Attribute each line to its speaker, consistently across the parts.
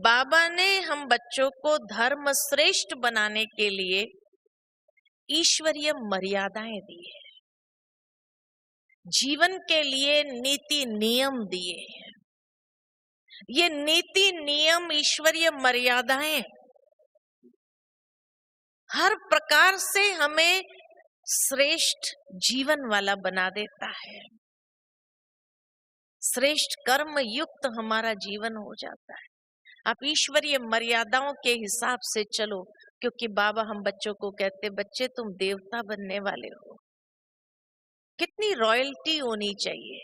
Speaker 1: बाबा ने हम बच्चों को धर्म श्रेष्ठ बनाने के लिए ईश्वरीय मर्यादाएं दी है, जीवन के लिए नीति नियम दिए हैं। ये नीति नियम ईश्वरीय मर्यादाएं हर प्रकार से हमें श्रेष्ठ जीवन वाला बना देता है, श्रेष्ठ कर्म युक्त हमारा जीवन हो जाता है। आप ईश्वरीय मर्यादाओं के हिसाब से चलो, क्योंकि बाबा हम बच्चों को कहते, बच्चे तुम देवता बनने वाले हो। कितनी रॉयल्टी होनी चाहिए,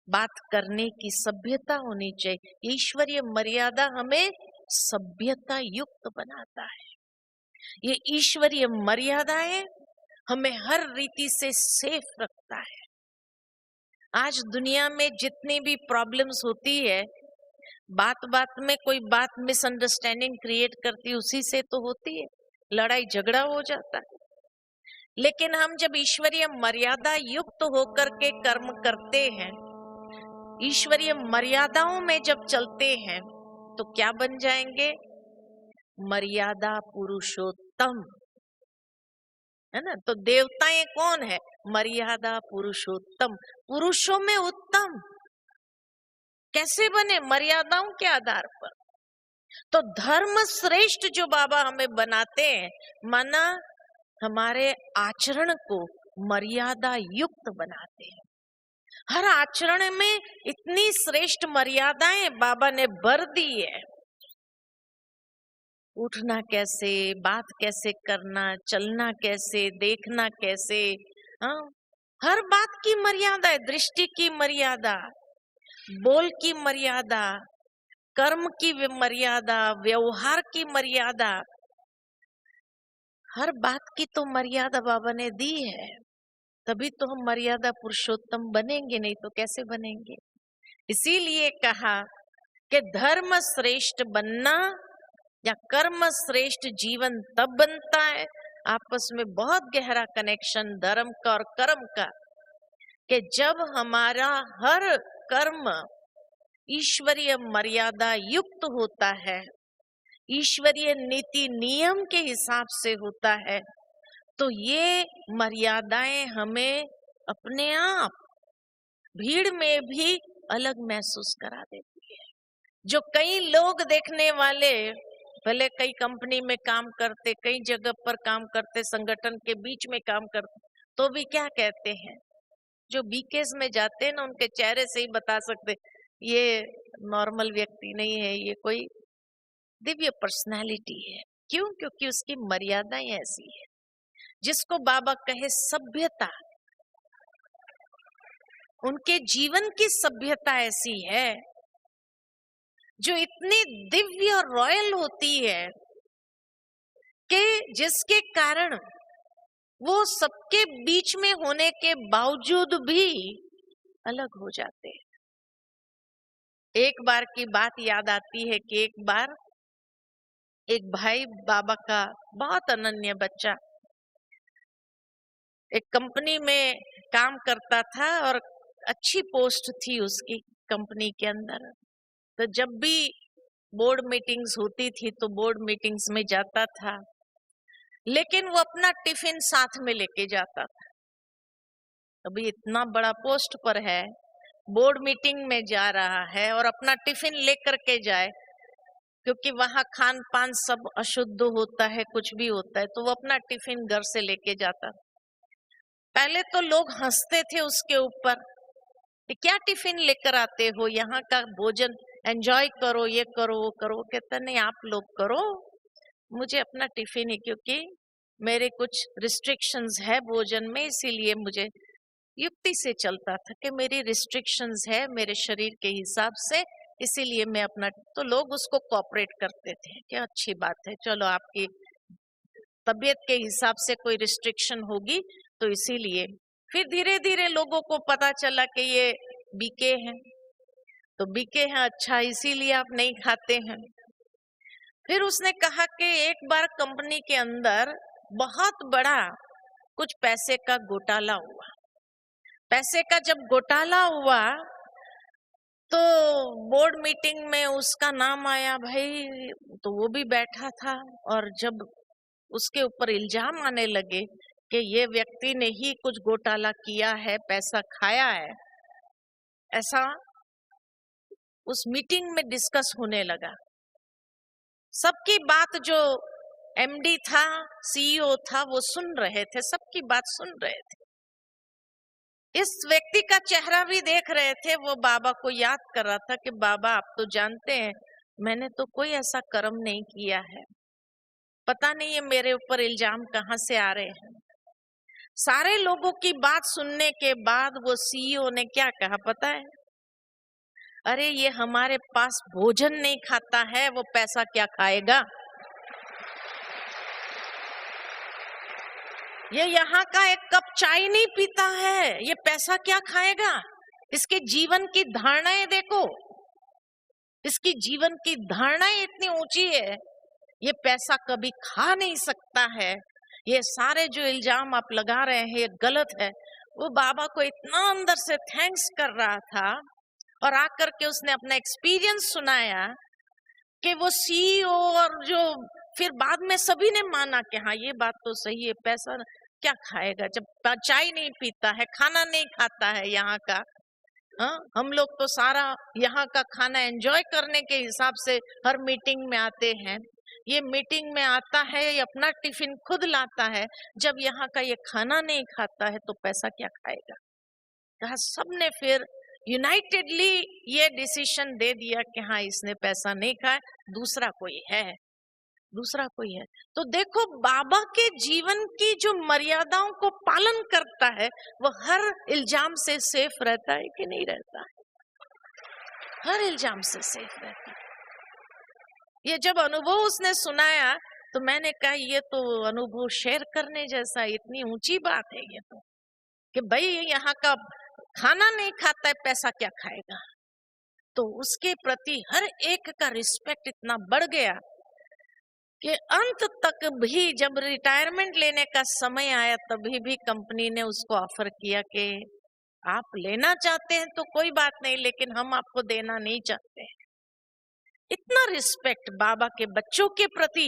Speaker 1: बात करने की सभ्यता होनी चाहिए। ईश्वरीय मर्यादा हमें सभ्यता युक्त बनाता है। ये ईश्वरीय मर्यादाएं हमें हर रीति से सेफ रखता है। आज दुनिया में जितनी भी प्रॉब्लम्स होती है, बात बात में कोई बात मिसअंडरस्टैंडिंग क्रिएट करती, उसी से तो होती है, लड़ाई झगड़ा हो जाता है। लेकिन हम जब ईश्वरीय मर्यादा युक्त होकर के कर्म करते हैं, ईश्वरीय मर्यादाओं में जब चलते हैं, तो क्या बन जाएंगे? मर्यादा पुरुषोत्तम, है ना। तो देवताएं कौन है? मर्यादा पुरुषोत्तम, पुरुषों में उत्तम। कैसे बने? मर्यादाओं के आधार पर। तो धर्म श्रेष्ठ जो बाबा हमें बनाते हैं, माना हमारे आचरण को मर्यादा युक्त बनाते हैं। हर आचरण में इतनी श्रेष्ठ मर्यादाएं बाबा ने भर दी है। उठना कैसे, बात कैसे करना, चलना कैसे, देखना कैसे, हाँ, हर बात की मर्यादा है। दृष्टि की मर्यादा, बोल की मर्यादा, कर्म की मर्यादा, व्यवहार की मर्यादा, हर बात की तो मर्यादा बाबा ने दी है। तभी तो हम मर्यादा पुरुषोत्तम बनेंगे, नहीं तो कैसे बनेंगे। इसीलिए कहा कि धर्म श्रेष्ठ बनना या कर्म श्रेष्ठ जीवन तब बनता है, आपस में बहुत गहरा कनेक्शन धर्म का और कर्म का, कि जब हमारा हर कर्म ईश्वरीय मर्यादा युक्त होता है, ईश्वरीय नीति नियम के हिसाब से होता है, तो ये मर्यादाएं हमें अपने आप भीड़ में भी अलग महसूस करा देती है। जो कई लोग देखने वाले, भले कई कंपनी में काम करते, कई जगह पर काम करते, संगठन के बीच में काम करते, तो भी क्या कहते हैं? जो बीकेस में जाते हैं ना, उनके चेहरे से ही बता सकते ये नॉर्मल व्यक्ति नहीं है, ये कोई दिव्य पर्सनालिटी है। क्यों? क्योंकि उसकी मर्यादाएं ऐसी है। जिसको बाबा कहे सभ्यता, उनके जीवन की सभ्यता ऐसी है जो इतनी दिव्य और रॉयल होती है कि जिसके कारण वो सबके बीच में होने के बावजूद भी अलग हो जाते हैं। एक बार की बात याद आती है कि एक बार एक भाई, बाबा का बहुत अनन्य बच्चा, एक कंपनी में काम करता था और अच्छी पोस्ट थी उसकी कंपनी के अंदर। तो जब भी बोर्ड मीटिंग्स होती थी तो बोर्ड मीटिंग्स में जाता था, लेकिन वो अपना टिफिन साथ में लेके जाता था। अभी इतना बड़ा पोस्ट पर है, बोर्ड मीटिंग में जा रहा है और अपना टिफिन लेकर के जाए, क्योंकि वहां खान पान सब अशुद्ध होता है, कुछ भी होता है, तो वो अपना टिफिन घर से लेके जाता। पहले तो लोग हंसते थे उसके ऊपर, क्या टिफिन लेकर आते हो, यहाँ का भोजन एंजॉय करो, ये करो वो करो। कहता नहीं, आप लोग करो, मुझे अपना टिफिन ही, क्योंकि मेरे कुछ रिस्ट्रिक्शंस है भोजन में, इसीलिए मुझे युक्ति से चलता था कि मेरी रिस्ट्रिक्शंस है मेरे शरीर के हिसाब से, इसीलिए मैं अपना। तो लोग उसको कोऑपरेट करते थे, क्या अच्छी बात है, चलो आपकी तबीयत के हिसाब से कोई रिस्ट्रिक्शन होगी तो इसीलिए। फिर धीरे धीरे लोगों को पता चला कि ये बीके हैं, तो बीके हैं, अच्छा इसीलिए आप नहीं खाते हैं। फिर उसने कहा कि एक बार कंपनी के अंदर बहुत बड़ा कुछ पैसे का घोटाला हुआ। पैसे का जब घोटाला हुआ तो बोर्ड मीटिंग में उसका नाम आया भाई, तो वो भी बैठा था। और जब उसके ऊपर इल्जाम आने लगे कि ये व्यक्ति ने ही कुछ घोटाला किया है, पैसा खाया है, ऐसा उस मीटिंग में डिस्कस होने लगा। सबकी बात जो एमडी था, सीईओ था, वो सुन रहे थे, सबकी बात सुन रहे थे। इस व्यक्ति का चेहरा भी देख रहे थे। वो बाबा को याद कर रहा था कि बाबा आप तो जानते हैं मैंने तो कोई ऐसा कर्म नहीं किया है, पता नहीं ये मेरे ऊपर इल्जाम कहाँ से आ रहे हैं। सारे लोगों की बात सुनने के बाद वो सीईओ ने क्या कहा पता है? अरे ये हमारे पास भोजन नहीं खाता है, वो पैसा क्या खाएगा? ये यहाँ का एक कप चाय नहीं पीता है, ये पैसा क्या खाएगा? इसके जीवन की धारणाएं देखो, इसकी जीवन की धारणाएं इतनी ऊंची है, ये पैसा कभी खा नहीं सकता है। ये सारे जो इल्जाम आप लगा रहे हैं ये गलत है। वो बाबा को इतना अंदर से थैंक्स कर रहा था और आकर के उसने अपना एक्सपीरियंस सुनाया कि वो सीईओ और जो फिर बाद में सभी ने माना कि हाँ ये बात तो सही है, पैसा क्या खाएगा जब चाय नहीं पीता है, खाना नहीं खाता है यहाँ का। हाँ, हम लोग तो सारा यहाँ का खाना एंजॉय करने के हिसाब से हर मीटिंग में आते हैं। ये मीटिंग में आता है, ये अपना टिफिन खुद लाता है, जब यहाँ का ये खाना नहीं खाता है तो पैसा क्या खाएगा? कहा सबने फिर यूनाइटेडली ये डिसीजन दे दिया कि हाँ इसने पैसा नहीं खाया, दूसरा कोई है, दूसरा कोई है। तो देखो बाबा के जीवन की जो मर्यादाओं को पालन करता है वो हर इल्जाम से सेफ रहता है कि नहीं रहता है? हर इल्जाम से सेफ रहता है। ये जब अनुभव उसने सुनाया तो मैंने कहा ये तो अनुभव शेयर करने जैसा, इतनी ऊंची बात है ये तो, कि भाई यहाँ का खाना नहीं खाता है, पैसा क्या खाएगा? तो उसके प्रति हर एक का रिस्पेक्ट इतना बढ़ गया कि अंत तक भी जब रिटायरमेंट लेने का समय आया तभी भी कंपनी ने उसको ऑफर किया कि आप लेना चाहते हैं तो कोई बात नहीं, लेकिन हम आपको देना नहीं चाहते। इतना रिस्पेक्ट बाबा के बच्चों के प्रति,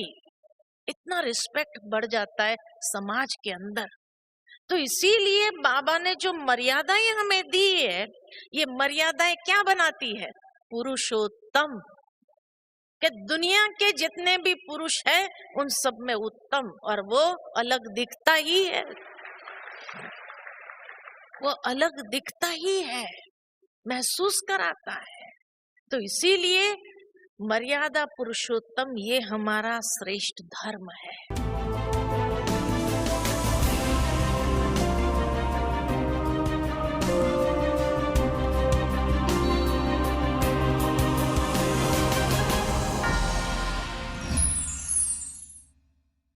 Speaker 1: इतना रिस्पेक्ट बढ़ जाता है समाज के अंदर। तो इसीलिए बाबा ने जो मर्यादाएं हमें दी है, ये मर्यादाएं क्या बनाती है? पुरुषोत्तम, कि दुनिया के जितने भी पुरुष हैं उन सब में उत्तम, और वो अलग दिखता ही है, वो अलग दिखता ही है, महसूस कराता है। तो इसीलिए मर्यादा पुरुषोत्तम ये हमारा श्रेष्ठ धर्म है।